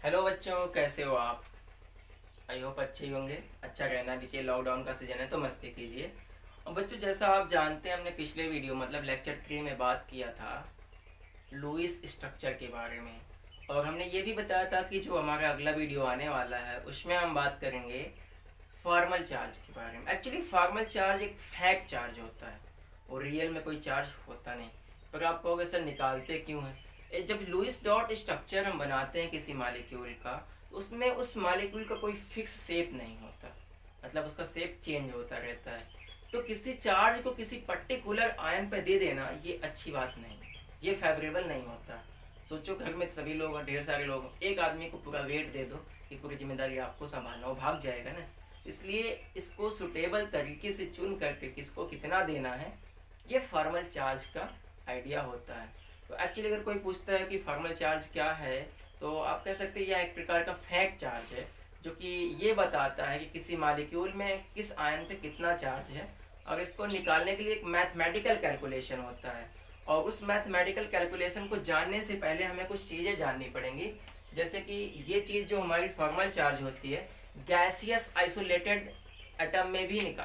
Hello बच्चों, कैसे हो आप? आई होप अच्छे ही होंगे। अच्छा रहना भी चाहिए, लॉकडाउन का सीजन है तो मस्ती कीजिए। और बच्चों, जैसा आप जानते हैं, हमने पिछले वीडियो मतलब लेक्चर 3 में बात किया था लुईस स्ट्रक्चर के बारे में। और हमने ये भी बताया था कि जो हमारा अगला वीडियो आने वाला है उसमें हम बात करेंगे फॉर्मल चार्ज के बारे में। एक्चुअली फॉर्मल चार्ज एक फैक्ट चार्ज होता है और रियल में कोई चार्ज होता नहीं। पर आप कहोगे सर निकालते क्यों हैं? जब लुईस डॉट स्ट्रक्चर हम बनाते हैं किसी मालिक्यूल का, तो उसमें उस मालिक्यूल का कोई फिक्स शेप नहीं होता, मतलब उसका शेप चेंज होता रहता है। तो किसी चार्ज को किसी पर्टिकुलर आयन पर दे देना ये अच्छी बात नहीं, ये फेवरेबल नहीं होता। सोचो घर में सभी लोग और ढेर सारे लोग, एक आदमी को पूरा वेट दे दो कि पूरी जिम्मेदारी आपको संभालना, वो भाग जाएगा ना। इसलिए इसको सुटेबल तरीके से चुन करके किसको कितना देना है, ये फॉर्मल चार्ज का आइडिया होता है। तो एक्चुअली अगर कोई पूछता है कि फॉर्मल चार्ज क्या है, तो आप कह सकते हैं यह एक प्रकार का फैक्ट चार्ज है जो कि ये बताता है कि किसी मालिक्यूल में किस आयन पे कितना चार्ज है। और इसको निकालने के लिए एक मैथमेटिकल कैलकुलेशन होता है। और उस मैथमेटिकल कैलकुलेशन को जानने से पहले हमें कुछ चीज़ें जाननी पड़ेंगी। जैसे कि ये चीज़ जो हमारी फॉर्मल चार्ज होती है, गैसियस आइसोलेटेड एटम में भी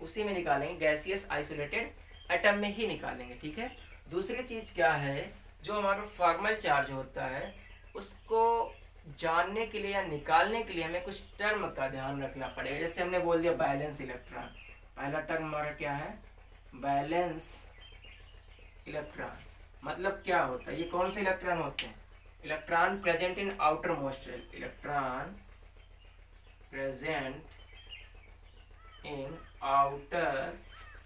उसी में निकालेंगे, गैसियस आइसोलेटेड एटम में ही निकालेंगे, ठीक है। दूसरी चीज़ क्या है, जो हमारा फॉर्मल चार्ज होता है उसको जानने के लिए या निकालने के लिए हमें कुछ टर्म का ध्यान रखना पड़ेगा। जैसे हमने बोल दिया बैलेंस इलेक्ट्रॉन, पहला टर्म हमारा क्या है, बैलेंस इलेक्ट्रॉन। मतलब क्या होता है, ये कौन से इलेक्ट्रॉन होते हैं? Electron present in outer most shell, electron present in outer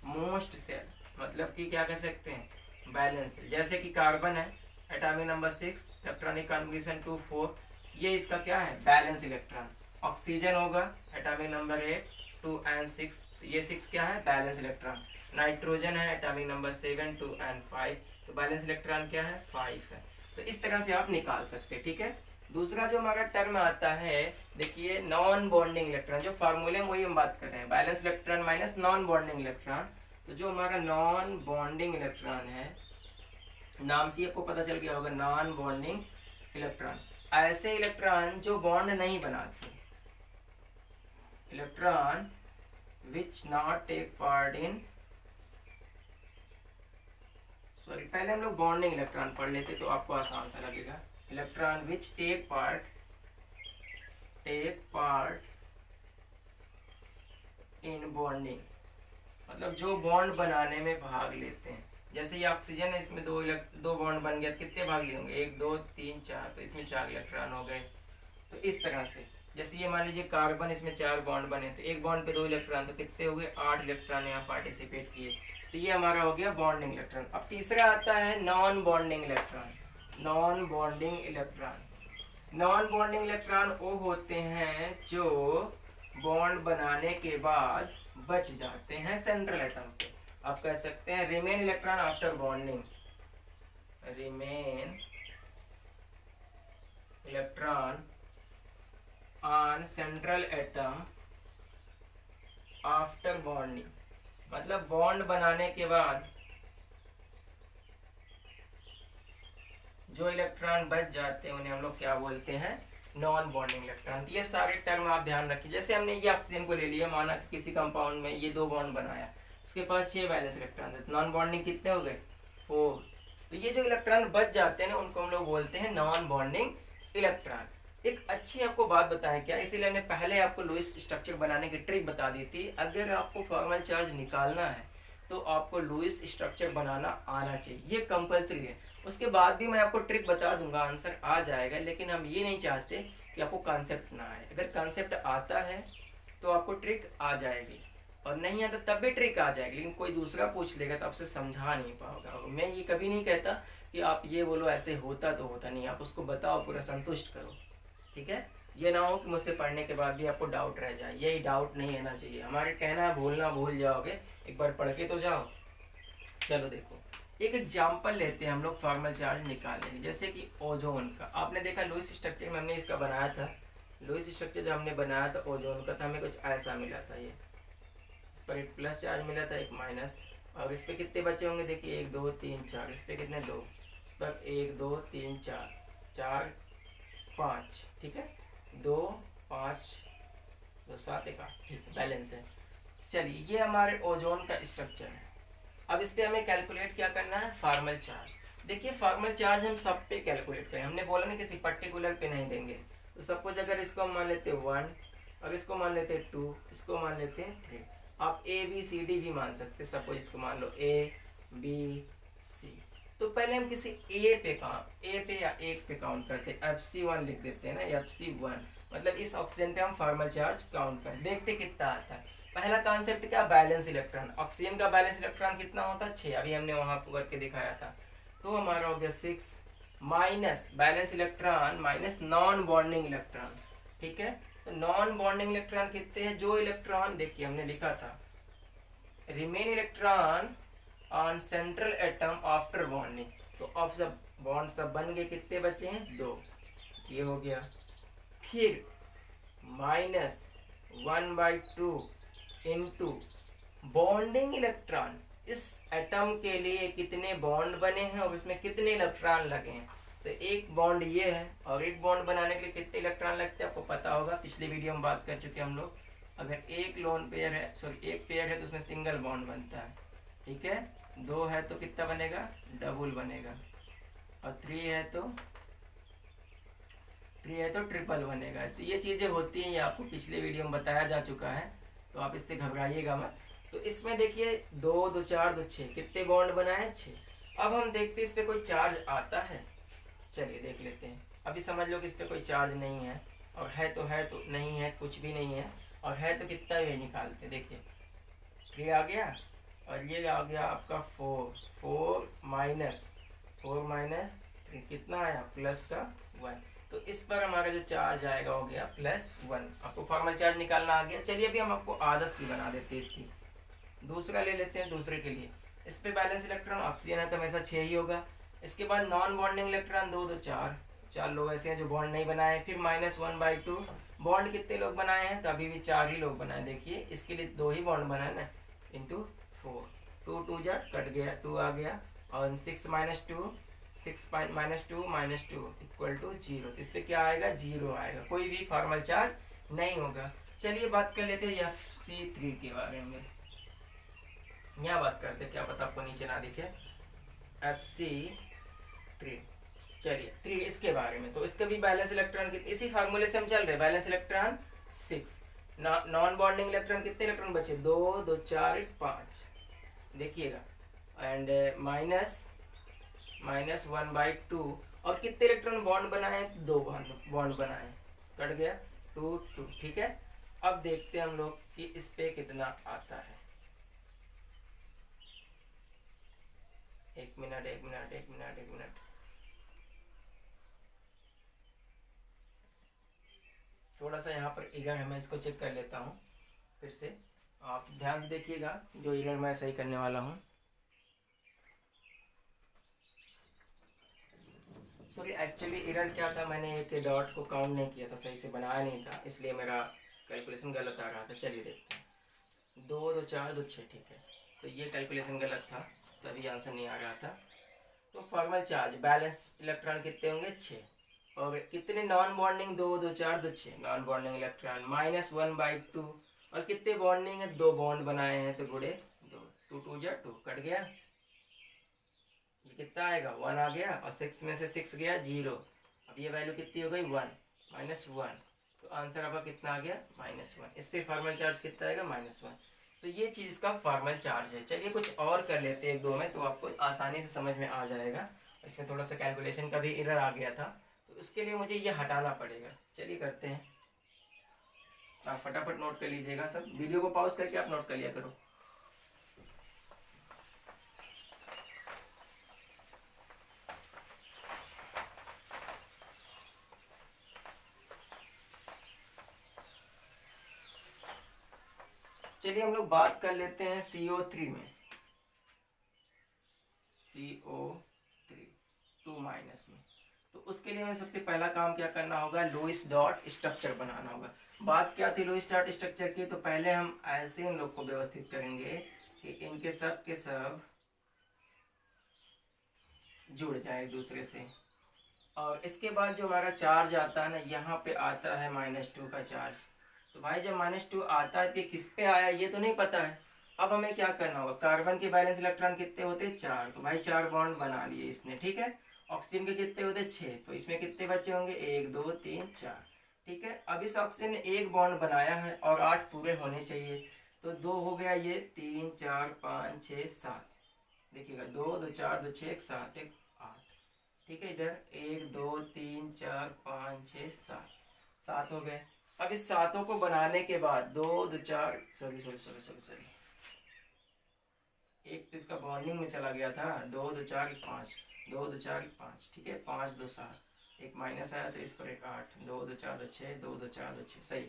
most shell, मतलब कि क्या कह सकते हैं, बैलेंस। जैसे कि कार्बन है, एटॉमिक नंबर 6, इलेक्ट्रॉनिक कॉन्फिगरेशन 2 4, ये इसका क्या है, बैलेंस इलेक्ट्रॉन। ऑक्सीजन होगा, एटॉमिक नंबर 8 2 एंड 6, ये 6 क्या है, बैलेंस इलेक्ट्रॉन। नाइट्रोजन है, एटॉमिक नंबर 7 2 एंड 5, तो बैलेंस इलेक्ट्रॉन क्या है, 5 है। तो इस तरह से आप निकाल सकते हैं, ठीक है। दूसरा जो हमारा टर्म आता है, देखिए नॉन बॉन्डिंग इलेक्ट्रॉन, जो फार्मूले में वही हम बात कर रहे हैं, balance electron minus non bonding electron. तो जो हमारा नॉन बॉन्डिंग इलेक्ट्रॉन है, नाम से आपको पता चल गया होगा, नॉन बॉन्डिंग इलेक्ट्रॉन, ऐसे इलेक्ट्रॉन जो बॉन्ड नहीं बनाते, electron which not take part in, sorry पहले हम लोग बॉन्डिंग इलेक्ट्रॉन पढ़ लेते तो आपको आसान सा लगेगा। Electron which take part in bonding, मतलब जो बॉन्ड बनाने में भाग लेते हैं। जैसे ये ऑक्सीजन है, इसमें दो बॉन्ड बन गया, तो कितने भाग लिए होंगे, 1 2 3 4, तो इसमें 4 इलेक्ट्रॉन हो गए। तो इस तरह से जैसे ये मान लीजिए कार्बन, इसमें 4 बॉन्ड बने, तो एक बॉन्ड पे 2 इलेक्ट्रॉन, तो कितने हो गए, 8 इलेक्ट्रॉन यहाँ पार्टिसिपेट किए। तो ये हमारा हो गया बॉन्डिंग इलेक्ट्रॉन। अब तीसरा आता है non bonding electron. Non bonding electron, non bonding electron वो होते हैं जो बॉन्ड बनाने के बाद बच जाते हैं सेंट्रल एटम पे। आप कह सकते हैं remain electron after bonding, remain electron on central atom after bonding, मतलब बॉन्ड बनाने के बाद जो इलेक्ट्रॉन बच जाते हैं उन्हें हम लोग क्या बोलते हैं, नॉन बॉन्डिंग इलेक्ट्रॉन। ये सारे टर्म आप ध्यान रखिए। जैसे हमने ये ऑक्सीजन को ले लिया, माना कि किसी कंपाउंड में ये 2 बॉन्ड बनाया, इसके पास 6 वैलेंस इलेक्ट्रॉन है, नॉन बॉन्डिंग कितने हो गए, 4। तो ये जो इलेक्ट्रॉन बच जाते हैं ना, उनको हम लोग बोलते हैं नॉन बॉन्डिंग इलेक्ट्रॉन। एक अच्छी आपको बात बताएं क्या, इसीलिए मैंने पहले आपको लुईस स्ट्रक्चर बनाने की ट्रिक बता दी थी। अगर आपको फॉर्मल चार्ज निकालना है तो आपको लुईस स्ट्रक्चर बनाना आना चाहिए, ये कंपलसरी है। उसके बाद भी मैं आपको ट्रिक बता दूंगा, आंसर आ जाएगा, लेकिन हम ये नहीं चाहते कि आपको कॉन्सेप्ट ना आए। अगर कॉन्सेप्ट आता है तो आपको ट्रिक आ जाएगी, और नहीं आता तब भी ट्रिक आ जाएगी, लेकिन कोई दूसरा पूछ लेगा तो आपसे समझा नहीं पाओगे। मैं ये कभी नहीं कहता कि आप ये बोलो ऐसे होता तो होता नहीं, आप उसको बताओ, पूरा संतुष्ट करो, ठीक है। ये ना हो कि मुझसे पढ़ने के बाद भी आपको डाउट रह जाए, यही डाउट नहीं रहना चाहिए। हमारे कहना है भूलना भूल जाओगे, एक बार पढ़ के तो जाओ। चलो देखो, एक एग्जाम्पल लेते हैं हम लोग फॉर्मल चार्ज निकालेंगे। जैसे कि ओजोन का आपने देखा, लुईस स्ट्रक्चर में हमने इसका बनाया था। लुईस स्ट्रक्चर जब हमने बनाया था ओजोन का, तो हमें कुछ ऐसा मिला था, ये इस पर एक प्लस चार्ज मिला था, एक माइनस। और इस पर कितने बचे होंगे, देखिए 1 2 3 4, इस पर कितने 2, इस पर 1 2 3 4, 4 5, ठीक है, 2 5 2 7 1 8, ठीक है, बैलेंस है। चलिए ये हमारे ओजोन का स्ट्रक्चर है। अब इस पे हमें कैलकुलेट क्या करना है, फॉर्मल चार्ज। देखिए फॉर्मल चार्ज हम सब पे कैलकुलेट करें, हमने बोला ना किसी पर्टिकुलर पे नहीं देंगे। तो सपोज अगर इसको हम मान लेते हैं 1 और इसको मान लेते हैं 2, इसको मान लेते हैं 3, आप ए बी सी डी भी मान सकते हैं। सपोज इसको मान लो ए बी सी। तो पहले हम किसी ए पे या एक पे काउंट करते हैं, FC1 लिख देते हैं ना, FC1 मतलब इस ऑक्सीजन पे हम फॉर्मल चार्ज काउंट करें, देखते कितना आता है। पहला कॉन्सेप्ट क्या, बैलेंस इलेक्ट्रॉन। ऑक्सीजन का बैलेंस इलेक्ट्रॉन कितना होता है, 6, अभी हमने वहां करके दिखाया था। तो हमारा हो गया 6 minus balance electron minus non bonding electron, ठीक है। तो नॉन बॉन्डिंग इलेक्ट्रॉन कितने हैं, जो इलेक्ट्रॉन देखिए हमने लिखा था remain electron on central atom after bonding. तो अब सब बॉन्ड सब बन गए, कितने बचे हैं, 2, ये हो गया। फिर माइनस 1/2 इंटू बॉन्डिंग इलेक्ट्रॉन, इस एटम के लिए कितने बॉन्ड बने हैं और इसमें कितने इलेक्ट्रॉन लगे हैं। तो एक बॉन्ड ये है और एक बॉन्ड बनाने के लिए कितने इलेक्ट्रॉन लगते हैं आपको पता होगा, पिछले वीडियो में बात कर चुके हम लोग। अगर एक लोन पेयर है, सॉरी एक पेयर है तो उसमें सिंगल बॉन्ड बनता है, ठीक है। 2 है तो कितना बनेगा, डबल बनेगा। और 3 है तो ट्रिपल बनेगा। तो ये चीज़ें होती हैं, ये आपको पिछले वीडियो में बताया जा चुका है, तो आप इससे घबराइएगा मत। तो इसमें देखिए 2 2 4 2 6, कितने बॉन्ड बनाए, 6। अब हम देखते हैं इस पर कोई चार्ज आता है, चलिए देख लेते हैं। अभी समझ लो कि इस पर कोई चार्ज नहीं है, और है तो नहीं है, कुछ भी नहीं है, और है तो कितना भी निकालते, देखिए 3 आ गया और ये आ गया आपका 4 माइनस 3 कितना आया, प्लस का 1। तो इस पर हमारा जो चार्ज आएगा हो गया +1। आपको फॉर्मल चार्ज निकालना आ गया। चलिए अभी हम आपको आदत सी बना देते हैं इसकी। दूसरा ले लेते हैं, दूसरे के लिए इस पे बैलेंस इलेक्ट्रॉन ऑक्सीजन है तो हमेशा 6 ही होगा। इसके बाद नॉन बॉन्डिंग इलेक्ट्रॉन 2 2 4 लोग ऐसे हैं जो बॉन्ड नहीं बनाए। फिर -1/2 बॉन्ड कितने लोग बनाए हैं, तो अभी भी 4 ही लोग बनाए। देखिए इसके लिए 2 ही बॉन्ड बनाए ना, इंटू 4, 2 2 जा कट गया, 2 आ गया, और 6 -2 इक्वल टू 0। तो इस पर क्या आएगा, 0 आएगा, कोई भी फॉर्मल चार्ज नहीं होगा। चलिए बात कर लेते हैं FC3 के बारे में। यहाँ बात करते, क्या पता आपको नीचे ना दिखे, FC3। चलिए 3 इसके बारे में, तो इसका भी बैलेंस इलेक्ट्रॉन इसी फार्मूले से हम चल रहे, balance electron 6, non bonding electron कितने इलेक्ट्रॉन बचे, 2 2 4 5, देखिएगा, एंड -1/2, और कितने इलेक्ट्रॉन बॉन्ड बनाए, 2 बॉन्ड बनाए, कट गया 2 2, ठीक है। अब देखते हैं हम लोग कि इस पे कितना आता है। एक मिनट, थोड़ा सा यहाँ पर एरर है, मैं इसको चेक कर लेता हूँ फिर से। आप ध्यान से देखिएगा, जो एरर मैं सही करने वाला हूँ। सॉरी, एक्चुअली एरर क्या था, मैंने एक डॉट को काउंट नहीं किया था, सही से बनाया नहीं था, इसलिए मेरा कैलकुलेशन गलत आ रहा था। चलिए देखते हैं, 2 2 4 2 6, ठीक है। तो ये कैलकुलेशन गलत था, तभी आंसर नहीं आ रहा था। तो फॉर्मल चार्ज बैलेंस इलेक्ट्रॉन कितने होंगे, 6, और कितने non bonding, 2 2 4 2 6 non bonding electron, -1/2, और कितने बॉन्डिंग है, 2 बॉन्ड बनाए हैं तो गुड़े 2, 2 2 जा 2, कट गया, ये कितना आएगा, 1 आ गया, और 6 में से 6 गया 0। अब ये वैल्यू कितनी हो गई, 1 -1, तो आंसर आपका कितना आ गया, -1। इस पे फॉर्मल चार्ज कितना आएगा, -1। तो ये चीज़ इसका फॉर्मल चार्ज है। चलिए कुछ और कर लेते हैं 1 2 में, तो आपको आसानी से समझ में आ जाएगा। इसमें थोड़ा सा कैलकुलेशन का भी एरर आ गया था, तो उसके लिए मुझे ये हटाना पड़ेगा। चलिए करते हैं, आप फटाफट नोट कर लीजिएगा, सब वीडियो को पॉज करके आप नोट कर लिया करो। चलिए हम लोग बात कर लेते हैं CO3 में, CO3 2 माइनस में। तो उसके लिए हमें सबसे पहला काम क्या करना होगा, लुईस डॉट स्ट्रक्चर बनाना होगा। बात क्या थी लुईस डॉट स्ट्रक्चर की, तो पहले हम ऐसे इन लोग को व्यवस्थित करेंगे कि इनके सब के सब जुड़ जाए एक दूसरे से, और इसके बाद जो हमारा चार्ज आता है ना, यहाँ पे आता है -2 का चार्ज। तो भाई जब -2 आता है तो किस पे आया ये तो नहीं पता है। अब हमें क्या करना होगा, कार्बन के बैलेंस इलेक्ट्रॉन कितने होते हैं 4, तो भाई 4 बॉन्ड बना लिए इसने, ठीक है। ऑक्सीजन के कितने होते हैं 6, तो इसमें कितने बचे होंगे 1 2 3 4, ठीक है। अब इस ऑक्सीजन ने 1 बॉन्ड बनाया है और 8 पूरे होने चाहिए, तो 2 हो गया, ये 3 4 5 6 7, देखिएगा 2 2 4 2 6 1 7 1 8, ठीक है। इधर 1 2 3 4 5 6 7, 7 हो गए। अब इस सातों को बनाने के बाद 2 2 4 sorry sorry sorry sorry sorry, एक तो इसका बॉन्डिंग में चला गया था, 2 2 4 5, 2 2 4 5, ठीक है, 5 2 7, एक माइनस आया तो इस पर एक 8, 2 2 4 2 6, 2 2 4 2 6, सही।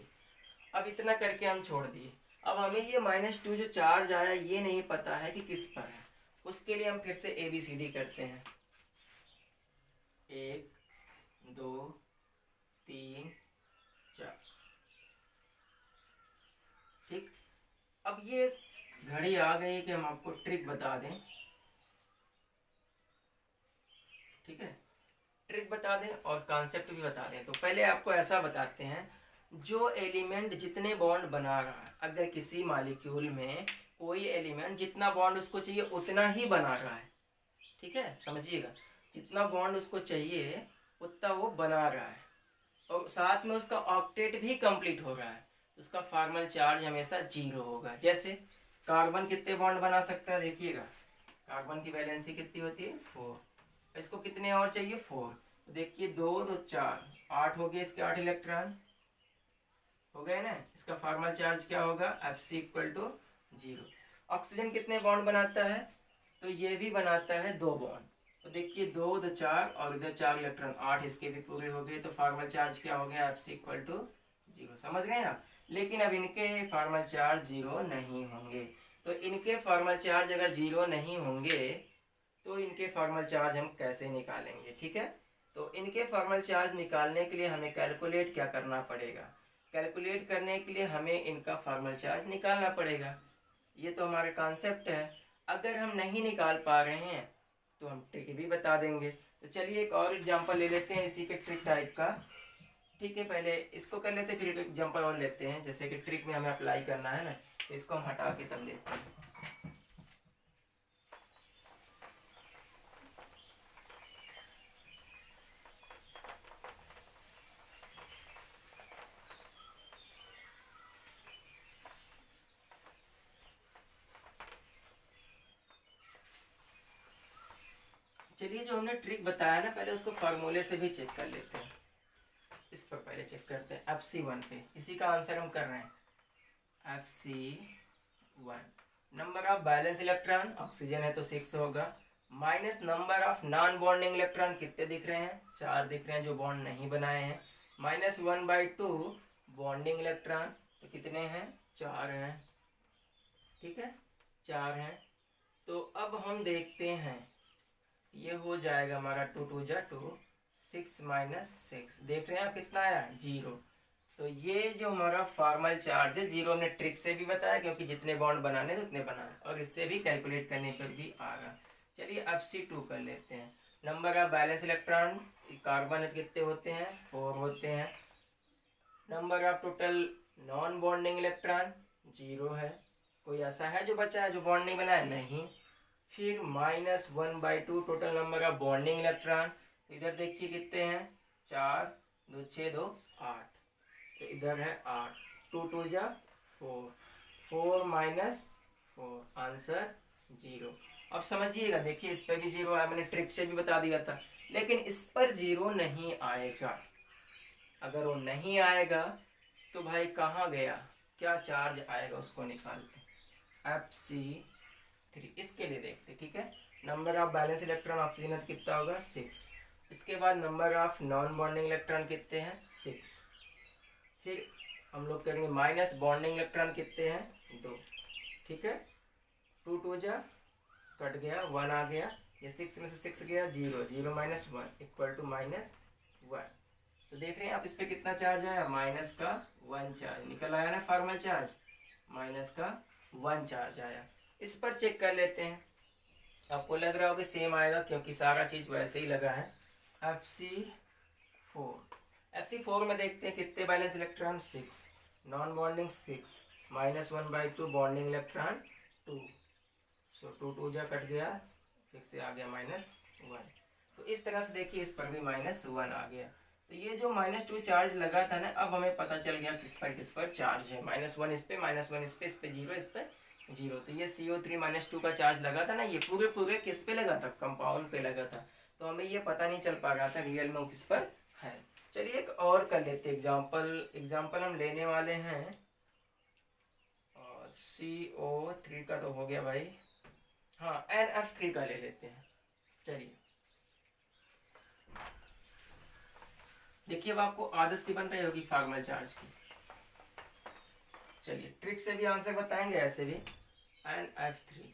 अब इतना करके हम छोड़ दिए। अब हमें ये -2 जो चार्ज आया ये नहीं पता है कि किस पर है, उसके लिए हम फिर से ABCD करते हैं, 1 2 3 4, ठीक। अब ये घड़ी आ गई कि हम आपको ट्रिक बता दें, ठीक है, ट्रिक बता दें और कॉन्सेप्ट भी बता दें। तो पहले आपको ऐसा बताते हैं, जो एलिमेंट जितने बॉन्ड बना रहा है, अगर किसी मॉलिक्यूल में कोई एलिमेंट जितना बॉन्ड उसको चाहिए उतना ही बना रहा है, ठीक है, समझिएगा, जितना बॉन्ड उसको चाहिए उतना वो बना रहा है और साथ में उसका ऑक्टेट भी कंप्लीट हो रहा है, तो उसका फॉर्मल चार्ज हमेशा 0 होगा। जैसे कार्बन कितने बॉन्ड बना सकता है, देखिएगा कार्बन की वैलेंसी कितनी होती है 4, इसको कितने और चाहिए 4, तो देखिए 2 2 4 8 हो गए, इसके 8 इलेक्ट्रॉन हो गए ना, इसका फॉर्मल चार्ज क्या होगा Fc = 0। ऑक्सीजन कितने बॉन्ड बनाता है, तो ये भी बनाता है 2 बॉन्ड, तो देखिए 2 2 4 और इधर 4 इलेक्ट्रॉन 8, इसके भी पूरे हो गए, तो फॉर्मल चार्ज क्या हो गया Fc = 0, समझ गए आप। लेकिन अब इनके फॉर्मल चार्ज 0 नहीं होंगे, तो इनके फॉर्मल चार्ज अगर 0 नहीं होंगे तो इनके फॉर्मल चार्ज हम कैसे निकालेंगे, ठीक है। तो इनके फॉर्मल चार्ज निकालने के लिए हमें कैलकुलेट क्या करना पड़ेगा, कैलकुलेट करने के लिए हमें इनका फॉर्मल चार्ज निकालना पड़ेगा, ये तो हमारा कॉन्सेप्ट है। अगर हम नहीं निकाल पा रहे हैं तो हम ट्रिक भी बता देंगे। तो चलिए एक और एग्जांपल ले लेते हैं इसी के ट्रिक टाइप का, ठीक है। पहले इसको कर लेते हैं, फिर एक एग्जांपल और लेते हैं, जैसे कि ट्रिक में हमें अप्लाई करना है ना, तो इसको हम हटा के तब देखते हैं। चलिए जो हमने ट्रिक बताया ना, पहले उसको फार्मूले से भी चेक कर लेते हैं। इस पर पहले चेक करते हैं Fc1 पे, इसी का आंसर हम कर रहे हैं Fc1। Number of balance electron, oxygen है तो 6 होगा, minus number of non bonding electron, कितने दिख रहे हैं 4 दिख रहे हैं जो बॉन्ड नहीं बनाए हैं, -1/2 बॉन्डिंग इलेक्ट्रॉन, तो कितने हैं 4 हैं, ठीक है 4 हैं। तो अब हम देखते हैं, ये हो जाएगा हमारा 2 2 जा 2, 6 - 6, देख रहे हैं आप कितना आया 0। तो ये जो हमारा फॉर्मल चार्ज है 0 हमने ट्रिक से भी बताया, क्योंकि जितने बॉन्ड बनाने उतने बनाए, और इससे भी कैलकुलेट करने पर भी आ रहा। चलिए Fc2 कर लेते हैं। Number of balance electron, carbon कितने होते हैं 4 होते हैं। Number of total non bonding electron 0 है, कोई ऐसा है जो बचा है जो बॉन्ड नहीं बनाया, नहीं। फिर -1/2 total number of bonding electron, इधर देखिए कितने हैं 4 2 6 2 8, तो इधर है 8, 2 2 जा 4, 4 - 4, आंसर 0। अब समझिएगा, देखिए इस पर भी 0 आया, मैंने ट्रिक से भी बता दिया था, लेकिन इस पर 0 नहीं आएगा। अगर वो नहीं आएगा तो भाई कहाँ गया, क्या चार्ज आएगा उसको निकालते Fc3, इसके लिए देखते, ठीक है। Number of balance electron oxygen कितना होगा 6, इसके बाद number of non bonding electron कितने हैं 6, फिर हम लोग करेंगे माइनस बॉन्डिंग इलेक्ट्रॉन कितने हैं 2, ठीक है। 2 2 जा कट गया 1 आ गया, ये 6 में से 6 गया 0, 0 - 1 =1। तो देख रहे हैं आप इस पे कितना चार्ज आया, -1 चार्ज निकल आया ना, फॉर्मल चार्ज -1 चार्ज आया। इस पर चेक कर लेते हैं, आपको लग रहा होगा सेम आएगा क्योंकि सारा चीज वैसे ही लगा है। Fc4 में देखते हैं कितने balance electron 6, non bonding 6, -1/2 bonding electron 2, सो 2 2 जा कट गया, फिर से आ गया -1। तो इस तरह से देखिए इस पर भी -1 आ गया। तो ये जो -2 चार्ज लगा था ना, अब हमें पता चल गया किस पर चार्ज है। -1 इस पे, -1 इस पे, इस पे 0, इस पे 0। तो ये CO3 -2 का चार्ज लगा था ना, ये पूरे किस पे लगा था, कंपाउंड पे लगा था। तो हमें ये पता नहीं चल पा रहा था रियल में किस पर है। चलिए एक और कर लेते एग्जाम्पल हम लेने वाले हैं। और CO3 का तो हो गया भाई, हाँ NF3 का ले लेते हैं। चलिए देखिए अब आपको आदत सी बन रही होगी फॉर्मल चार्ज की। चलिए ट्रिक से भी आंसर बताएंगे, ऐसे भी NF3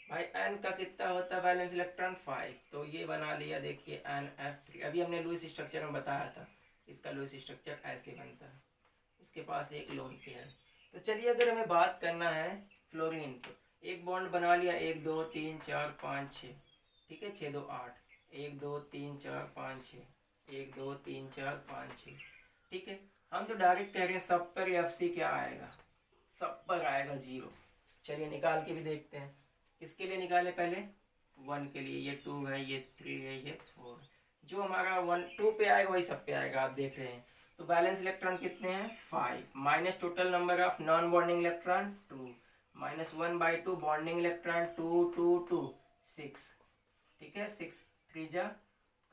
भाई N का कितना होता है बैलेंस इलेक्ट्रॉन 5, तो ये बना लिया देखिए NF3। अभी हमने लुईस स्ट्रक्चर में बताया था, इसका लुईस स्ट्रक्चर ऐसे बनता है, इसके पास एक लोन पेयर। तो चलिए अगर हमें बात करना है फ्लोरीन, तो एक बॉन्ड बना लिया, 1 2 3 4 5 6, ठीक है, 6 2 8, 1 2 3 4 5 6, 1 2 3 4 5 6, ठीक है। हम तो डायरेक्ट कह रहे हैं सब पर FC क्या आएगा, सब पर आएगा 0। चलिए निकाल के भी देखते हैं। किसके लिए निकाले पहले, 1 के लिए, ये 2 है, ये 3 है, ये 4। जो हमारा 1 2 पे आएगा वही सब पे आएगा, आप देख रहे हैं। तो बैलेंस इलेक्ट्रॉन कितने हैं 5, minus total number of non bonding electron 2, -1/2 bonding electron 2 2 2 6, ठीक है, 6 3 जा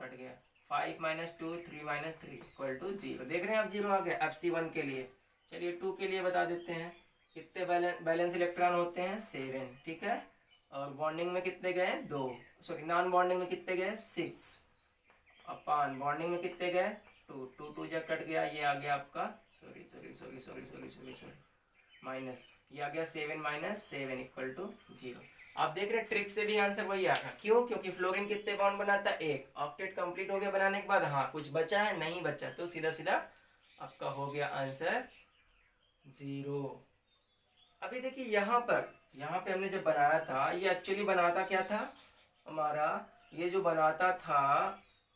कट गया, 5 - 2 3 - 3 = 0। देख रहे हैं आप 0 आ गया FC1 के लिए। चलिए 2 के लिए बता देते हैं कितने बैलेंस इलेक्ट्रॉन होते हैं 7, ठीक है। और बॉन्डिंग में कितने गए 2, सॉरी नॉन बॉन्डिंग में कितने गए 6, अपान बॉन्डिंग में कितने गए 2 2 2 जा कट गया, ये आ गया आपका सॉरी माइनस, ये आ गया 7 - 7 = 0। आप देख रहे हैं ट्रिक से भी आंसर वही आ रहा। क्यों, क्योंकि फ्लोरीन कितने बॉन्ड बनाता है 1, ऑक्टेट कंप्लीट हो गया बनाने के बाद, हाँ कुछ बचा है नहीं बचा, तो सीधा सीधा आपका हो गया आंसर 0। अभी देखिए यहाँ पे हमने जब बनाया था, ये एक्चुअली बनाता क्या था हमारा, ये जो बनाता था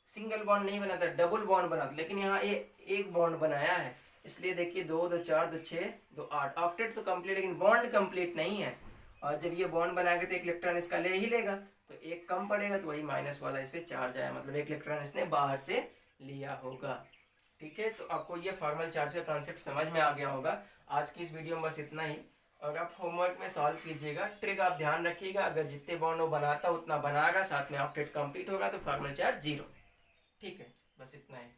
सिंगल बॉन्ड नहीं बनाता, डबल बॉन्ड बनाता, लेकिन यहाँ एक बॉन्ड बनाया है। इसलिए देखिए 2 2 4 2 6 2 8, ऑक्टेट तो कंप्लीट, लेकिन बॉन्ड कंप्लीट नहीं है। और जब ये बॉन्ड बनाएगा तो एक इलेक्ट्रॉन इसका ले ही लेगा, तो एक कम पड़ेगा, तो वही माइनस वाला इस पे चार्ज आया, मतलब एक इलेक्ट्रॉन इसने बाहर से लिया होगा, ठीक है। तो आपको ये फॉर्मल चार्ज का कॉन्सेप्ट समझ में आ गया होगा। आज की इस वीडियो में बस इतना ही, और आप होमवर्क में सॉल्व कीजिएगा। ट्रिक आप ध्यान रखिएगा, अगर जितने बॉन्ड वो बनाता उतना बनाएगा, साथ में ऑक्टेट कंप्लीट होगा, तो फॉर्मल चार्ज 0, ठीक है। बस इतना ही।